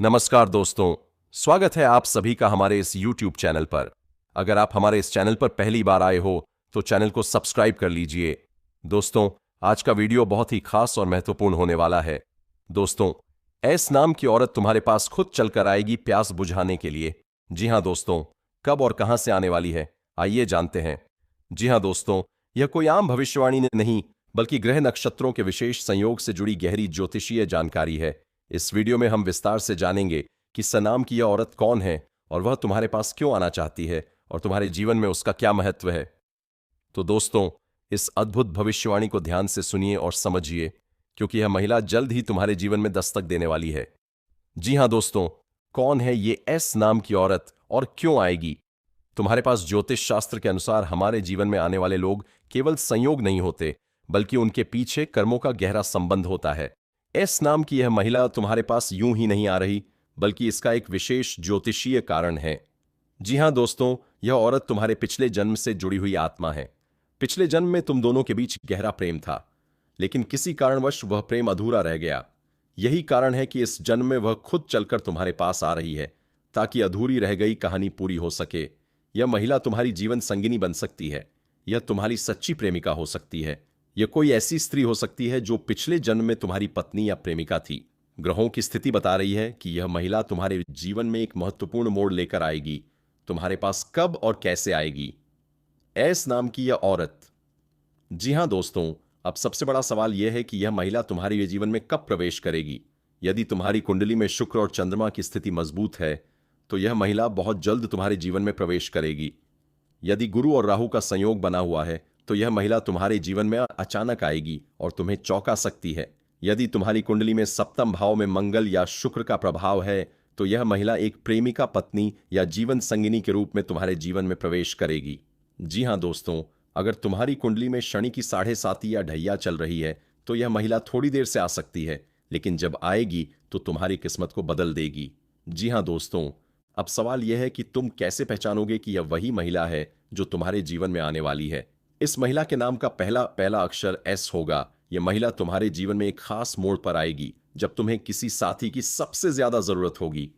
नमस्कार दोस्तों, स्वागत है आप सभी का हमारे इस YouTube चैनल पर। अगर आप हमारे इस चैनल पर पहली बार आए हो तो चैनल को सब्सक्राइब कर लीजिए। दोस्तों, आज का वीडियो बहुत ही खास और महत्वपूर्ण होने वाला है। दोस्तों, एस नाम की औरत तुम्हारे पास खुद चलकर आएगी प्यास बुझाने के लिए। जी हाँ दोस्तों, कब और कहां से आने वाली है, आइए जानते हैं। जी हाँ दोस्तों, यह कोई आम भविष्यवाणी नहीं बल्कि ग्रह नक्षत्रों के विशेष संयोग से जुड़ी गहरी ज्योतिषीय जानकारी है। इस वीडियो में हम विस्तार से जानेंगे कि सनाम की यह औरत कौन है और वह तुम्हारे पास क्यों आना चाहती है और तुम्हारे जीवन में उसका क्या महत्व है। तो दोस्तों, इस अद्भुत भविष्यवाणी को ध्यान से सुनिए और समझिए, क्योंकि यह महिला जल्द ही तुम्हारे जीवन में दस्तक देने वाली है। जी हां दोस्तों, कौन है ये एस नाम की औरत और क्यों आएगी? तुम्हारे पास ज्योतिष शास्त्र के अनुसार हमारे जीवन में आने वाले लोग केवल संयोग नहीं होते, बल्कि उनके पीछे कर्मों का गहरा संबंध होता है। एस नाम की यह महिला तुम्हारे पास यूं ही नहीं आ रही, बल्कि इसका एक विशेष ज्योतिषीय कारण है। जी हां दोस्तों, यह औरत तुम्हारे पिछले जन्म से जुड़ी हुई आत्मा है। पिछले जन्म में तुम दोनों के बीच गहरा प्रेम था, लेकिन किसी कारणवश वह प्रेम अधूरा रह गया। यही कारण है कि इस जन्म में वह खुद चलकर तुम्हारे पास आ रही है, ताकि अधूरी रह गई कहानी पूरी हो सके। यह महिला तुम्हारी जीवन संगिनी बन सकती है। यह तुम्हारी सच्ची प्रेमिका हो सकती है। यह कोई ऐसी स्त्री हो सकती है जो पिछले जन्म में तुम्हारी पत्नी या प्रेमिका थी। ग्रहों की स्थिति बता रही है कि यह महिला तुम्हारे जीवन में एक महत्वपूर्ण मोड़ लेकर आएगी। तुम्हारे पास कब और कैसे आएगी? एस नाम की यह औरत। जी हां दोस्तों, अब सबसे बड़ा सवाल यह है कि यह महिला तुम्हारे जीवन में कब प्रवेश करेगी। यदि तुम्हारी कुंडली में शुक्र और चंद्रमा की स्थिति मजबूत है, तो यह महिला बहुत जल्द तुम्हारे जीवन में प्रवेश करेगी। यदि गुरु और राहु का संयोग बना हुआ है, तो यह महिला तुम्हारे जीवन में अचानक आएगी और तुम्हें चौंका सकती है। यदि तुम्हारी कुंडली में सप्तम भाव में मंगल या शुक्र का प्रभाव है, तो यह महिला एक प्रेमिका, पत्नी या जीवन संगिनी के रूप में तुम्हारे जीवन में प्रवेश करेगी। जी हां दोस्तों, अगर तुम्हारी कुंडली में शनि की 7.5 या ढैया चल रही है, तो यह महिला थोड़ी देर से आ सकती है, लेकिन जब आएगी तो तुम्हारी किस्मत को बदल देगी। जी हां दोस्तों, अब सवाल यह है कि तुम कैसे पहचानोगे कि यह वही महिला है जो तुम्हारे जीवन में आने वाली है। इस महिला के नाम का पहला पहला अक्षर एस होगा। यह महिला तुम्हारे जीवन में एक खास मोड़ पर आएगी, जब तुम्हें किसी साथी की सबसे ज्यादा जरूरत होगी।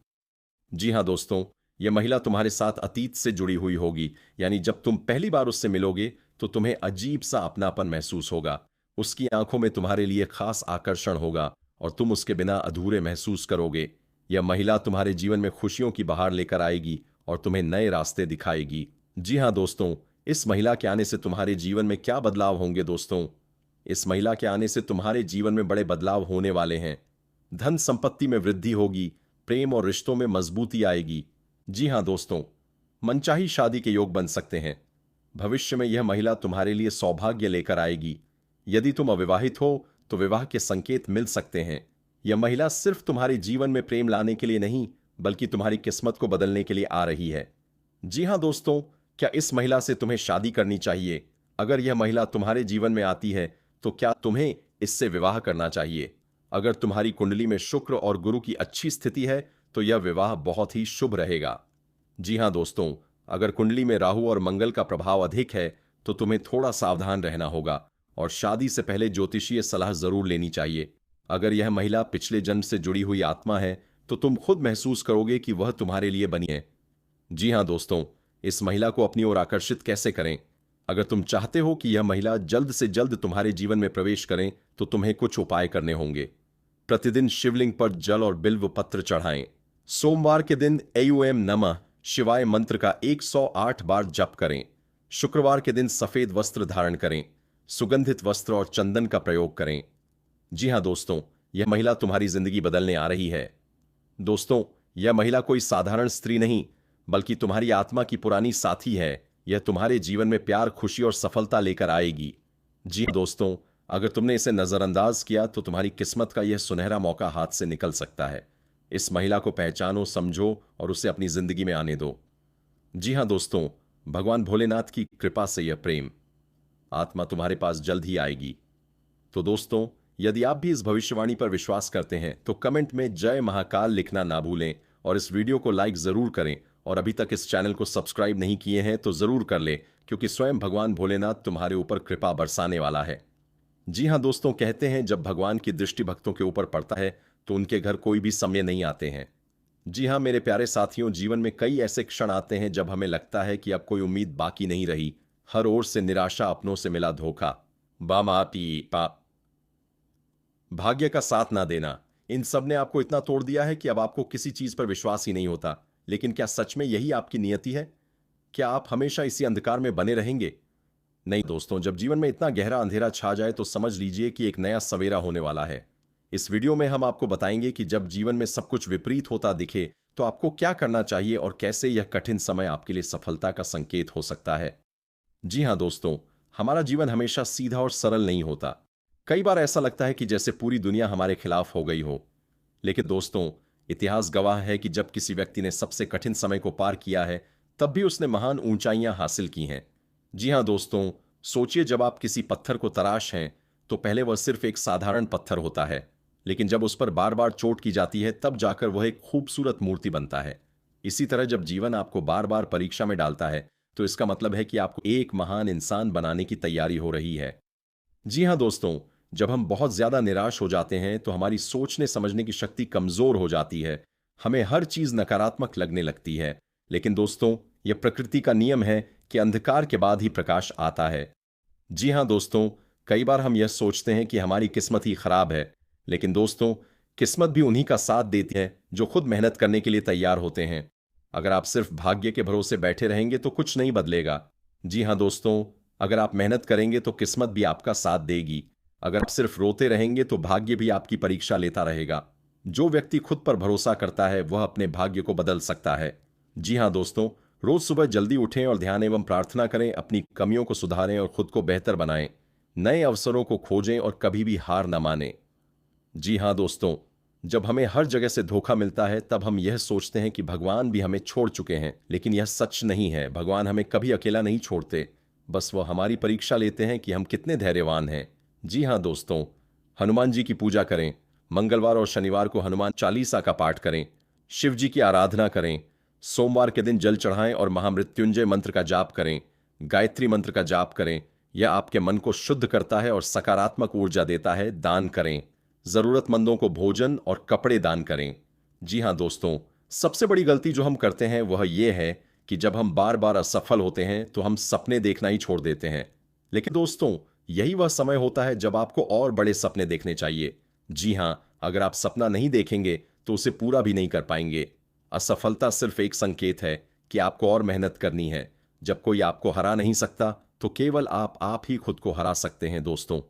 जी हां दोस्तों, यह महिला तुम्हारे साथ अतीत से जुड़ी हुई होगी, यानी जब तुम पहली बार उससे मिलोगे तो तुम्हें अजीब सा अपनापन महसूस होगा। उसकी आंखों में तुम्हारे लिए खास आकर्षण होगा और तुम उसके बिना अधूरे महसूस करोगे। यह महिला तुम्हारे जीवन में खुशियों की बहार लेकर आएगी और तुम्हें नए रास्ते दिखाएगी। जी हां दोस्तों, इस महिला के आने से तुम्हारे जीवन में क्या बदलाव होंगे दोस्तों? इस महिला के आने से तुम्हारे जीवन में बड़े बदलाव होने वाले हैं। धन संपत्ति में वृद्धि होगी, प्रेम और रिश्तों में मजबूती आएगी। जी हां दोस्तों, मनचाही शादी के योग बन सकते हैं। भविष्य में यह महिला तुम्हारे लिए सौभाग्य लेकर आएगी। यदि तुम अविवाहित हो तो विवाह के संकेत मिल सकते हैं। यह महिला सिर्फ तुम्हारे जीवन में प्रेम लाने के लिए नहीं, बल्कि तुम्हारी किस्मत को बदलने के लिए आ रही है। जी हां दोस्तों, क्या इस महिला से तुम्हें शादी करनी चाहिए? अगर यह महिला तुम्हारे जीवन में आती है, तो क्या तुम्हें इससे विवाह करना चाहिए? अगर तुम्हारी कुंडली में शुक्र और गुरु की अच्छी स्थिति है, तो यह विवाह बहुत ही शुभ रहेगा। जी हां दोस्तों, अगर कुंडली में राहु और मंगल का प्रभाव अधिक है, तो तुम्हें थोड़ा सावधान रहना होगा और शादी से पहले ज्योतिषीय सलाह जरूर लेनी चाहिए। अगर यह महिला पिछले जन्म से जुड़ी हुई आत्मा है, तो तुम खुद महसूस करोगे कि वह तुम्हारे लिए बनी है। जी हां दोस्तों, इस महिला को अपनी ओर आकर्षित कैसे करें? अगर तुम चाहते हो कि यह महिला जल्द से जल्द तुम्हारे जीवन में प्रवेश करें, तो तुम्हें कुछ उपाय करने होंगे। प्रतिदिन शिवलिंग पर जल और बिल्व पत्र चढ़ाएं। सोमवार के दिन एयूएम नमः शिवाय मंत्र का 108 बार जप करें। शुक्रवार के दिन सफेद वस्त्र धारण करें। सुगंधित वस्त्र और चंदन का प्रयोग करें। जी हां दोस्तों, यह महिला तुम्हारी जिंदगी बदलने आ रही है। दोस्तों, यह महिला कोई साधारण स्त्री नहीं, बल्कि तुम्हारी आत्मा की पुरानी साथी है। यह तुम्हारे जीवन में प्यार, खुशी और सफलता लेकर आएगी। जी दोस्तों, अगर तुमने इसे नजरअंदाज किया तो तुम्हारी किस्मत का यह सुनहरा मौका हाथ से निकल सकता है। इस महिला को पहचानो, समझो और उसे अपनी जिंदगी में आने दो। जी हां दोस्तों, भगवान भोलेनाथ की कृपा से यह प्रेम आत्मा तुम्हारे पास जल्द ही आएगी। तो दोस्तों, यदि आप भी इस भविष्यवाणी पर विश्वास करते हैं, तो कमेंट में जय महाकाल लिखना ना भूलें और इस वीडियो को लाइक जरूर करें। और अभी तक इस चैनल को सब्सक्राइब नहीं किए हैं तो जरूर कर ले, क्योंकि स्वयं भगवान भोलेनाथ तुम्हारे ऊपर कृपा बरसाने वाला है। जी हां दोस्तों, कहते हैं जब भगवान की दृष्टि भक्तों के ऊपर पड़ता है तो उनके घर कोई भी समय नहीं आते हैं। जी हाँ मेरे प्यारे साथियों, जीवन में कई ऐसे क्षण आते हैं जब हमें लगता है कि अब कोई उम्मीद बाकी नहीं रही। हर ओर से निराशा, अपनों से मिला धोखा, बामाती पा भाग्य का साथ ना देना, इन सब ने आपको इतना तोड़ दिया है कि अब आपको किसी चीज पर विश्वास ही नहीं होता। लेकिन क्या सच में यही आपकी नियति है? क्या आप हमेशा इसी अंधकार में बने रहेंगे? नहीं दोस्तों, जब जीवन में इतना गहरा अंधेरा छा जाए तो समझ लीजिए कि एक नया सवेरा होने वाला है। इस वीडियो में हम आपको बताएंगे कि जब जीवन में सब कुछ विपरीत होता दिखे तो आपको क्या करना चाहिए और कैसे यह कठिन समय आपके लिए सफलता का संकेत हो सकता है। जी हाँ दोस्तों, हमारा जीवन हमेशा सीधा और सरल नहीं होता। कई बार ऐसा लगता है कि जैसे पूरी दुनिया हमारे खिलाफ हो गई हो। लेकिन दोस्तों, इतिहास गवाह है कि जब किसी व्यक्ति ने सबसे कठिन समय को पार किया है, तब भी उसने महान ऊंचाइयां हासिल की हैं। जी हाँ दोस्तों, सोचिए, जब आप किसी पत्थर को तराश हैं तो पहले वह सिर्फ एक साधारण पत्थर होता है, लेकिन जब उस पर बार बार चोट की जाती है तब जाकर वह एक खूबसूरत मूर्ति बनता है। इसी तरह जब जीवन आपको बार बार परीक्षा में डालता है तो इसका मतलब है कि आपको एक महान इंसान बनाने की तैयारी हो रही है। जी हाँ दोस्तों, जब हम बहुत ज्यादा निराश हो जाते हैं तो हमारी सोचने समझने की शक्ति कमजोर हो जाती है। हमें हर चीज नकारात्मक लगने लगती है। लेकिन दोस्तों, यह प्रकृति का नियम है कि अंधकार के बाद ही प्रकाश आता है। जी हाँ दोस्तों, कई बार हम यह सोचते हैं कि हमारी किस्मत ही खराब है। लेकिन दोस्तों, किस्मत भी उन्हीं का साथ देती है जो खुद मेहनत करने के लिए तैयार होते हैं। अगर आप सिर्फ भाग्य के भरोसे बैठे रहेंगे तो कुछ नहीं बदलेगा। जी हाँ दोस्तों, अगर आप मेहनत करेंगे तो किस्मत भी आपका साथ देगी। अगर आप सिर्फ रोते रहेंगे तो भाग्य भी आपकी परीक्षा लेता रहेगा। जो व्यक्ति खुद पर भरोसा करता है वह अपने भाग्य को बदल सकता है। जी हाँ दोस्तों, रोज सुबह जल्दी उठें और ध्यान एवं प्रार्थना करें, अपनी कमियों को सुधारें और खुद को बेहतर बनाएं। नए अवसरों को खोजें और कभी भी हार न मानें। जी हाँ दोस्तों, जब हमें हर जगह से धोखा मिलता है तब हम यह सोचते हैं कि भगवान भी हमें छोड़ चुके हैं, लेकिन यह सच नहीं है। भगवान हमें कभी अकेला नहीं छोड़ते। बस वह हमारी परीक्षा लेते हैं कि हम कितने धैर्यवान हैं। जी हाँ दोस्तों, हनुमान जी की पूजा करें। मंगलवार और शनिवार को हनुमान चालीसा का पाठ करें। शिव जी की आराधना करें। सोमवार के दिन जल चढ़ाएं और महामृत्युंजय मंत्र का जाप करें। गायत्री मंत्र का जाप करें। यह आपके मन को शुद्ध करता है और सकारात्मक ऊर्जा देता है। दान करें। जरूरतमंदों को भोजन और कपड़े दान करें। जी हाँ दोस्तों, सबसे बड़ी गलती जो हम करते हैं वह यह है कि जब हम बार बार असफल होते हैं तो हम सपने देखना ही छोड़ देते हैं। लेकिन दोस्तों, यही वह समय होता है जब आपको और बड़े सपने देखने चाहिए। जी हाँ, अगर आप सपना नहीं देखेंगे तो उसे पूरा भी नहीं कर पाएंगे। असफलता सिर्फ एक संकेत है कि आपको और मेहनत करनी है। जब कोई आपको हरा नहीं सकता तो केवल आप ही खुद को हरा सकते हैं। दोस्तों,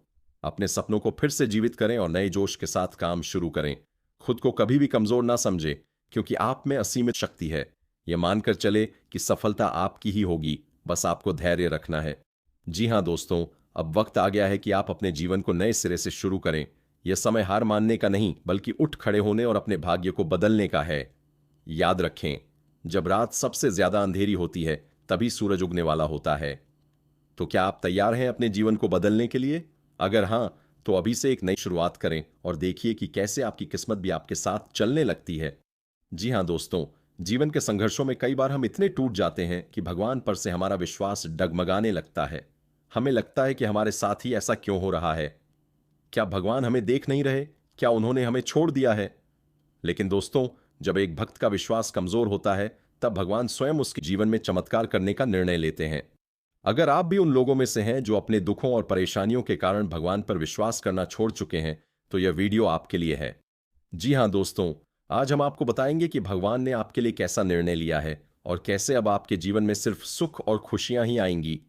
अपने सपनों को फिर से जीवित करें और नए जोश के साथ काम शुरू करें। खुद को कभी भी कमजोर ना समझे, क्योंकि आप में असीमित शक्ति है। यह मानकर चले कि सफलता आपकी ही होगी, बस आपको धैर्य रखना है। जी हाँ दोस्तों, अब वक्त आ गया है कि आप अपने जीवन को नए सिरे से शुरू करें। यह समय हार मानने का नहीं, बल्कि उठ खड़े होने और अपने भाग्य को बदलने का है। याद रखें, जब रात सबसे ज्यादा अंधेरी होती है तभी सूरज उगने वाला होता है। तो क्या आप तैयार हैं अपने जीवन को बदलने के लिए? अगर हां, तो अभी से एक नई शुरुआत करें और देखिए कि कैसे आपकी किस्मत भी आपके साथ चलने लगती है। जी हां दोस्तों, जीवन के संघर्षों में कई बार हम इतने टूट जाते हैं कि भगवान पर से हमारा विश्वास डगमगाने लगता है। हमें लगता है कि हमारे साथ ही ऐसा क्यों हो रहा है? क्या भगवान हमें देख नहीं रहे? क्या उन्होंने हमें छोड़ दिया है? लेकिन दोस्तों, जब एक भक्त का विश्वास कमजोर होता है तब भगवान स्वयं उसके जीवन में चमत्कार करने का निर्णय लेते हैं। अगर आप भी उन लोगों में से हैं जो अपने दुखों और परेशानियों के कारण भगवान पर विश्वास करना छोड़ चुके हैं, तो यह वीडियो आपके लिए है। जी हां दोस्तों, आज हम आपको बताएंगे कि भगवान ने आपके लिए कैसा निर्णय लिया है और कैसे अब आपके जीवन में सिर्फ सुख और खुशियां ही आएंगी।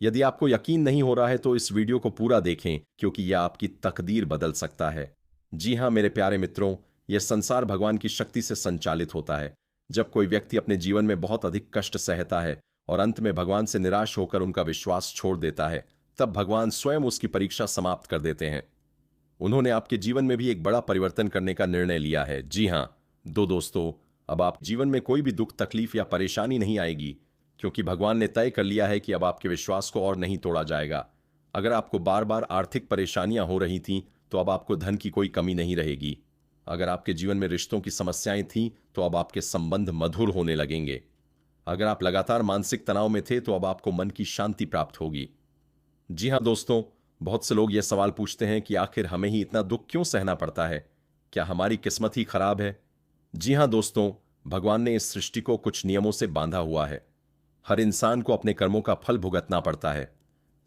यदि आपको यकीन नहीं हो रहा है तो इस वीडियो को पूरा देखें, क्योंकि यह आपकी तकदीर बदल सकता है। जी हां मेरे प्यारे मित्रों, यह संसार भगवान की शक्ति से संचालित होता है। जब कोई व्यक्ति अपने जीवन में बहुत अधिक कष्ट सहता है और अंत में भगवान से निराश होकर उनका विश्वास छोड़ देता है, तब भगवान स्वयं उसकी परीक्षा समाप्त कर देते हैं। उन्होंने आपके जीवन में भी एक बड़ा परिवर्तन करने का निर्णय लिया है। जी हां दोस्तों, अब आप जीवन में कोई भी दुख, तकलीफ या परेशानी नहीं आएगी, क्योंकि भगवान ने तय कर लिया है कि अब आपके विश्वास को और नहीं तोड़ा जाएगा। अगर आपको बार बार आर्थिक परेशानियां हो रही थीं, तो अब आपको धन की कोई कमी नहीं रहेगी। अगर आपके जीवन में रिश्तों की समस्याएं थीं, तो अब आपके संबंध मधुर होने लगेंगे। अगर आप लगातार मानसिक तनाव में थे, तो अब आपको मन की शांति प्राप्त होगी। जी हां दोस्तों, बहुत से लोग यह सवाल पूछते हैं कि आखिर हमें ही इतना दुख क्यों सहना पड़ता है? क्या हमारी किस्मत ही खराब है? जी हां दोस्तों, भगवान ने इस सृष्टि को कुछ नियमों से बांधा हुआ है। हर इंसान को अपने कर्मों का फल भुगतना पड़ता है।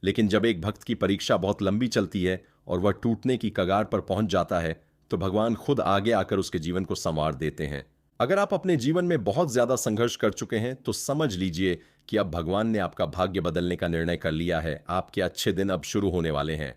लेकिन जब एक भक्त की परीक्षा बहुत लंबी चलती है और वह टूटने की कगार पर पहुंच जाता है, तो भगवान खुद आगे आकर उसके जीवन को संवार देते हैं। अगर आप अपने जीवन में बहुत ज्यादा संघर्ष कर चुके हैं तो समझ लीजिए कि अब भगवान ने आपका भाग्य बदलने का निर्णय कर लिया है। आपके अच्छे दिन अब शुरू होने वाले हैं।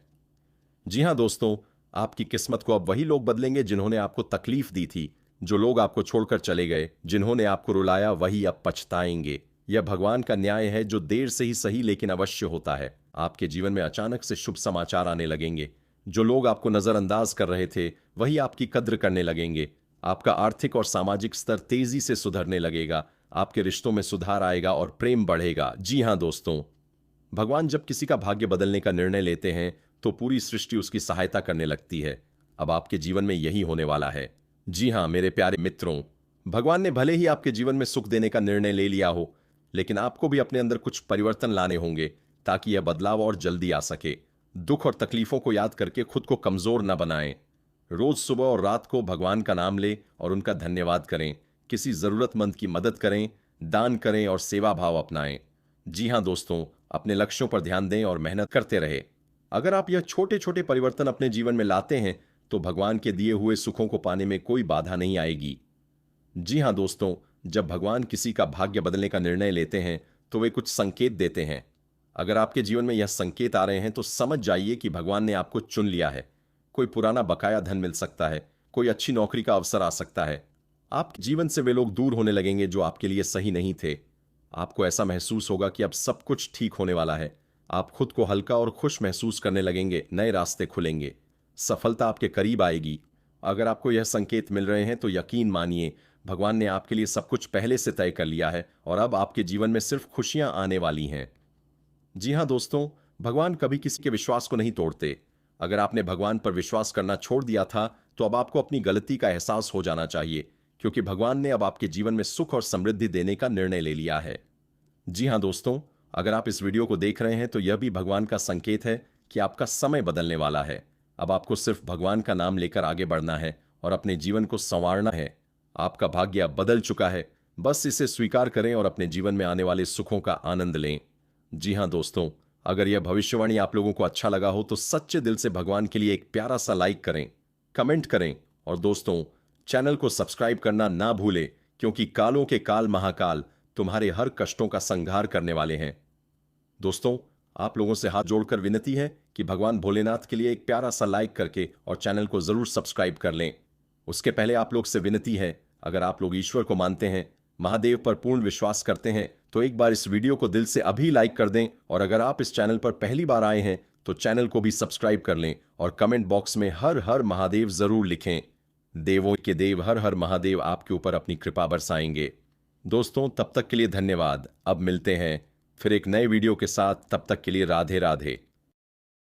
जी हां दोस्तों, आपकी किस्मत को अब वही लोग बदलेंगे जिन्होंने आपको तकलीफ दी थी। जो लोग आपको छोड़कर चले गए, जिन्होंने आपको रुलाया, वही अब पछताएंगे। यह भगवान का न्याय है जो देर से ही सही लेकिन अवश्य होता है। आपके जीवन में अचानक से शुभ समाचार आने लगेंगे। जो लोग आपको नजरअंदाज कर रहे थे, वही आपकी कद्र करने लगेंगे। आपका आर्थिक और सामाजिक स्तर तेजी से सुधरने लगेगा। आपके रिश्तों में सुधार आएगा और प्रेम बढ़ेगा। जी हां दोस्तों, भगवान जब किसी का भाग्य बदलने का निर्णय लेते हैं तो पूरी सृष्टि उसकी सहायता करने लगती है। अब आपके जीवन में यही होने वाला है। जी हां मेरे प्यारे मित्रों, भगवान ने भले ही आपके जीवन में सुख देने का निर्णय ले लिया हो, लेकिन आपको भी अपने अंदर कुछ परिवर्तन लाने होंगे ताकि यह बदलाव और जल्दी आ सके। दुख और तकलीफों को याद करके खुद को कमजोर न बनाएं। रोज सुबह और रात को भगवान का नाम लें और उनका धन्यवाद करें। किसी जरूरतमंद की मदद करें, दान करें और सेवा भाव अपनाएं। जी हां दोस्तों, अपने लक्ष्यों पर ध्यान दें और मेहनत करते रहें। अगर आप यह छोटे छोटे परिवर्तन अपने जीवन में लाते हैं तो भगवान के दिए हुए सुखों को पाने में कोई बाधा नहीं आएगी। जी हां दोस्तों, जब भगवान किसी का भाग्य बदलने का निर्णय लेते हैं तो वे कुछ संकेत देते हैं। अगर आपके जीवन में यह संकेत आ रहे हैं तो समझ जाइए कि भगवान ने आपको चुन लिया है। कोई पुराना बकाया धन मिल सकता है, कोई अच्छी नौकरी का अवसर आ सकता है। आपके जीवन से वे लोग दूर होने लगेंगे जो आपके लिए सही नहीं थे। आपको ऐसा महसूस होगा कि अब सब कुछ ठीक होने वाला है। आप खुद को हल्का और खुश महसूस करने लगेंगे। नए रास्ते खुलेंगे, सफलता आपके करीब आएगी। अगर आपको यह संकेत मिल रहे हैं तो यकीन मानिए, भगवान ने आपके लिए सब कुछ पहले से तय कर लिया है और अब आपके जीवन में सिर्फ खुशियां आने वाली हैं। जी हां दोस्तों, भगवान कभी किसी के विश्वास को नहीं तोड़ते। अगर आपने भगवान पर विश्वास करना छोड़ दिया था तो अब आपको अपनी गलती का एहसास हो जाना चाहिए, क्योंकि भगवान ने अब आपके जीवन में सुख और समृद्धि देने का निर्णय ले लिया है। जी हां दोस्तों, अगर आप इस वीडियो को देख रहे हैं तो यह भी भगवान का संकेत है कि आपका समय बदलने वाला है। अब आपको सिर्फ भगवान का नाम लेकर आगे बढ़ना है और अपने जीवन को संवारना है। आपका भाग्य अब बदल चुका है। बस इसे स्वीकार करें और अपने जीवन में आने वाले सुखों का आनंद लें। जी हां दोस्तों, अगर यह भविष्यवाणी आप लोगों को अच्छा लगा हो तो सच्चे दिल से भगवान के लिए एक प्यारा सा लाइक करें, कमेंट करें और दोस्तों, चैनल को सब्सक्राइब करना ना भूलें, क्योंकि कालों के काल महाकाल तुम्हारे हर कष्टों का संहार करने वाले हैं। दोस्तों, आप लोगों से हाथ जोड़कर विनती है कि भगवान भोलेनाथ के लिए एक प्यारा सा लाइक करके और चैनल को जरूर सब्सक्राइब कर लें। उसके पहले आप लोग से विनती है, अगर आप लोग ईश्वर को मानते हैं, महादेव पर पूर्ण विश्वास करते हैं, तो एक बार इस वीडियो को दिल से अभी लाइक कर दें। और अगर आप इस चैनल पर पहली बार आए हैं तो चैनल को भी सब्सक्राइब कर लें और कमेंट बॉक्स में हर हर महादेव जरूर लिखें। देवों के देव हर हर महादेव आपके ऊपर अपनी कृपा बरसाएंगे। दोस्तों, तब तक के लिए धन्यवाद। अब मिलते हैं फिर एक नए वीडियो के साथ। तब तक के लिए राधे राधे।